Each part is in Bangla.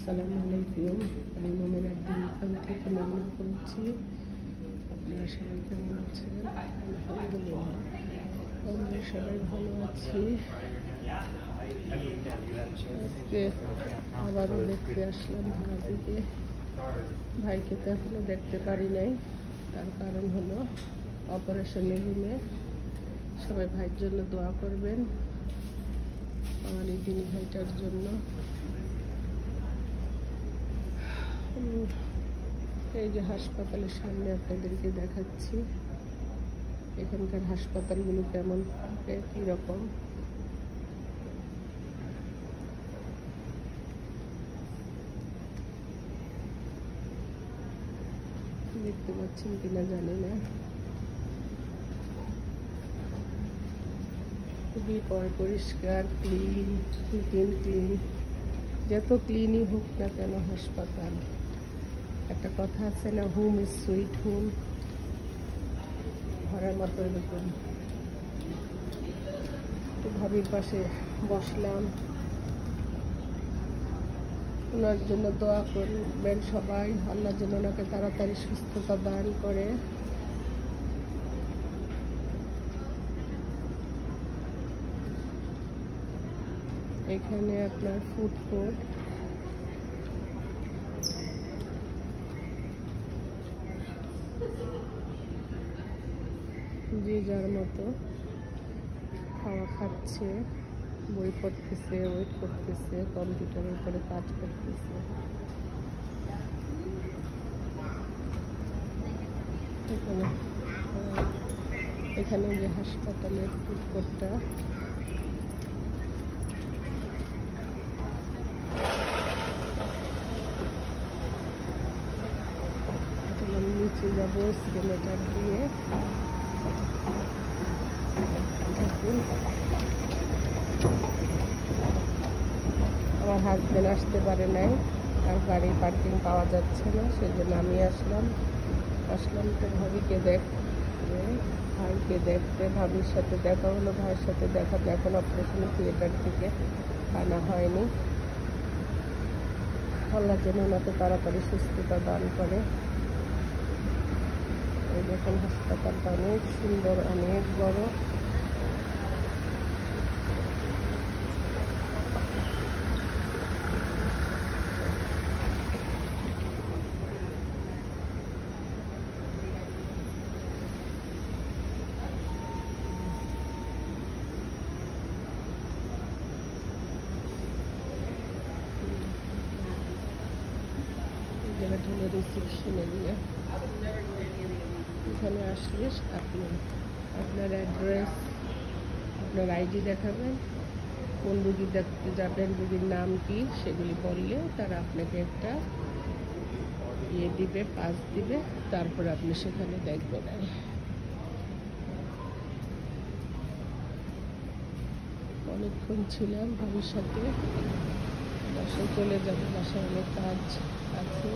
আসসালামু আলাইকুম। আমি মোমেনা দিন থেকে নামনা করছি। আপনারা সবাই কেমন আছেন? আলহামদুলিল্লাহ আমরা সবাই ভালো আছি। আজকে আবারও দেখতে আসলাম ভাবিকে। ভাইকে তো এখনো দেখতে পারি নাই, তার কারণ হলো অপারেশনের রুমে। সবাই ভাইয়ের জন্য দোয়া করবেন, আমার এই দিন ভাইটার জন্য। এই যে হাসপাতালের সামনে আপনাদেরকে দেখাচ্ছি এখানকার হাসপাতালগুলো কেমন, কীরকম। দেখতে পাচ্ছেন কিনা জানি না, খুবই পরিষ্কার, ক্লিন। যত ক্লিনই হোক না কেন হাসপাতাল, একটা কথা আছে না, হোম ইজ সুইট হোম, ঘরের মতো এরকম। তো ভাবির পাশে বসলাম, ওনার জন্য দোয়া করবেন সবাই, আল্লাহ যেন ওনাকে তাড়াতাড়ি সুস্থতা দান করে। এখানে আপনার ফুড কোর্ট, যে যার মতো খাওয়া খাচ্ছে, বই পড়তেছে, ওয়েট করতেছে, কম্পিউটারের উপরে কাজ করতেছে। এখানে যে হাসপাতালের ফুড কোর্টটা, নিচে যাবো স্কেলেটার দিয়ে। আমার হাজবেন্ড আসতে পারে নাই, আর গাড়ি পার্কিং পাওয়া যাচ্ছে না, সেজন্য আমি আসলাম তো ভাবিকে দেখতে, ভাইকে দেখতে। ভাবির সাথে দেখা হলো, ভাইয়ের সাথে দেখা এখন অপারেশন থিয়েটার থেকে আনা হয়নি। আল্লাহ যেন ওনাকে তাড়াতাড়ি সুস্থতা দান করে। এই দেখুন হাসপাতালটা অনেক সুন্দর, অনেক বড়। জায়গাটা হলো রিসেপশন এরিয়া। এখানে আসলে আপনার অ্যাড্রেস, আপনার আইডি দেখাবেন, কোন রুগী দেখতে যাবেন, রুগীর নাম কি, সেগুলি বললে তারা আপনাকে একটা দিবে, পাস দিবে, তারপরে আপনি সেখানে দেখবেন। অনেকক্ষণ ছিলাম ভাবির সাথে, বাসায় চলে যাবো, বাসায় অনেক কাজ আছে,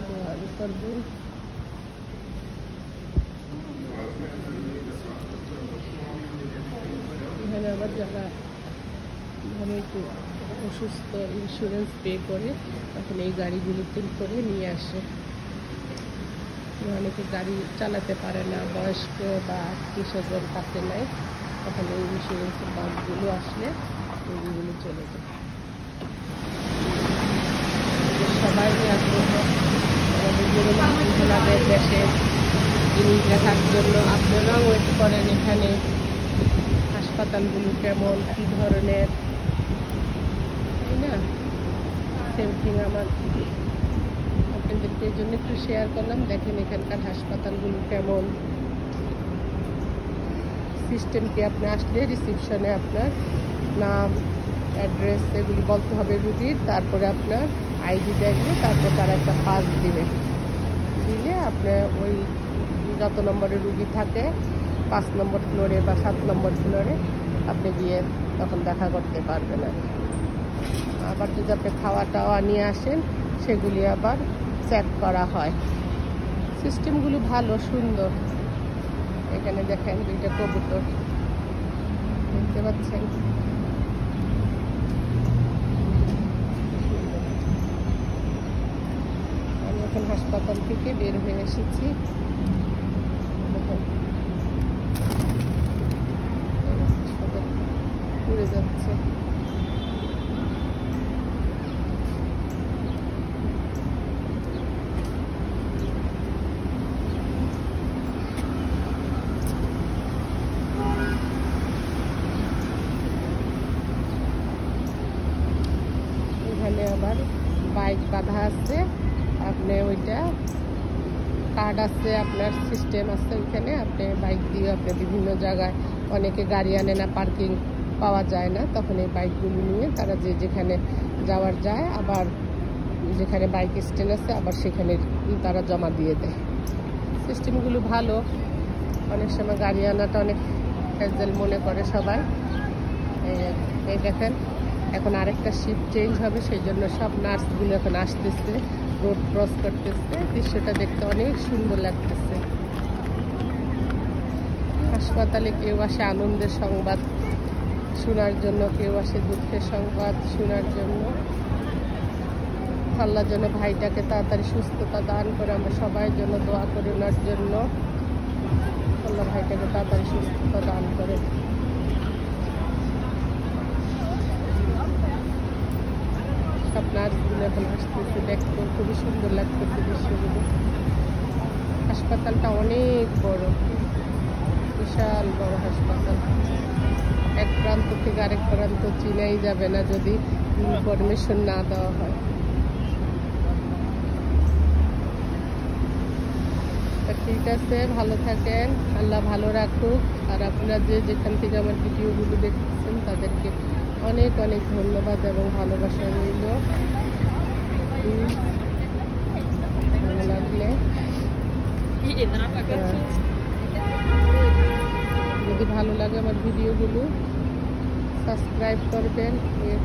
দোয়া করবেন। এখানে আবার যারা অনেক অসুস্থ, ইন্স্যুরেন্স পে করে তখন এই গাড়িগুলোতে করে নিয়ে আসে। অনেকে গাড়ি চালাতে পারে না, বয়স্ক বা আত্মীয়স্বজন কাছে নেয়, তখন এই ইন্স্যুরেন্সের বাসগুলো আসলে রোগীগুলো চলে যায়। সবাই আগ্রহ আমাদের আমাদের দেশে জিনিস দেখার জন্য। আপনারাও ওয়েট করেন এখানে হাসপাতালগুলো কেমন, কী ধরনের, তাই না? সেম থিং আমার আপনাদেরকে এই জন্য একটু শেয়ার করলাম। দেখেন এখানকার হাসপাতালগুলো কেমন, সিস্টেম কি। আপনি আসলে রিসিপশনে আপনার নাম, অ্যাড্রেস এগুলি বলতে হবে রুগীর, তারপরে আপনার আইডি দেখবে, তারপর তারা একটা পাস দিলে আপনার ওই যত নম্বরে রুগী থাকে 5 নম্বর ফ্লোরে বা 7 নম্বর ফ্লোরে আপনি গিয়ে তখন দেখা করতে পারবেন। আবার যদি আপনি খাওয়া টাওয়া নিয়ে আসেন সেগুলি আবার চেক করা হয়। সিস্টেমগুলো ভালো, সুন্দর। এখানে দেখেন 2টা কবুতর, দেখতে পাচ্ছেন। দোকান থেকে বের হয়ে এসেছি। উড়ে যাচ্ছে। এখানে আবার বাইক বাঁধা আছে, আপনি ওইটা কার্ড আছে, আপনার সিস্টেম আছে ওইখানে, আপনি বাইক দিয়ে আপনি বিভিন্ন জায়গায়, অনেকে গাড়ি আনে না, পার্কিং পাওয়া যায় না, তখন এই বাইকগুলো নিয়ে তারা যেখানে যাওয়ার যায়, আবার যেখানে বাইক স্ট্যান্ড আছে আবার সেখানে তারা জমা দিয়ে দেয়। সিস্টেমগুলো ভালো। অনেক সময় গাড়ি আনাটা অনেক হ্যাজেল মনে করে সবাই। এই দেখেন এখন আরেকটা শিফট চেঞ্জ হবে, সেই জন্য সব নার্সগুলো এখন আসতেছে, রোড ক্রস করতেছে। দৃশ্যটা দেখতে অনেক সুন্দর লাগতেছে। হাসপাতালে কেউ আসে আনন্দের সংবাদ শোনার জন্য, কেউ আসে দুঃখের সংবাদ শোনার জন্য। আল্লাহ যেন ভাইটাকে তাড়াতাড়ি সুস্থতা দান করে, আমরা সবাই জন্য দোয়া করি ওনার জন্য। আল্লাহ ভাইটাকে তাড়াতাড়ি সুস্থতা দান করে। সব নার্সগুলো এখন আসতেছে, দেখতে খুবই সুন্দর লাগতেছে দৃশ্যগুলো। হাসপাতালটা অনেক বড়, বিশাল বড় হাসপাতাল। এক প্রান্ত থেকে আরেক প্রান্ত চিনাই যাবে না যদি ইনফরমেশন না দেওয়া হয়। ঠিক আছে, ভালো থাকেন, আল্লাহ ভালো রাখুক। আর আপনারা যেখান থেকে আমার ভিডিওগুলো দেখতেছেন তাদেরকে অনেক অনেক ধন্যবাদ এবং ভালোবাসা রইল। ভালো লাগলে যদি ভালো লাগে আমার ভিডিওগুলো সাবস্ক্রাইব করবেন,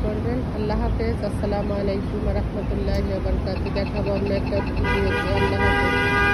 করবেন। আল্লাহ হাফেজ। আসসালামু আলাইকুম ওয়া রাহমাতুল্লাহি ওয়া বারাকাতুহু। দেখাবো অন্য একটা ভিডিওতে। আল্লাহ হাফেজ।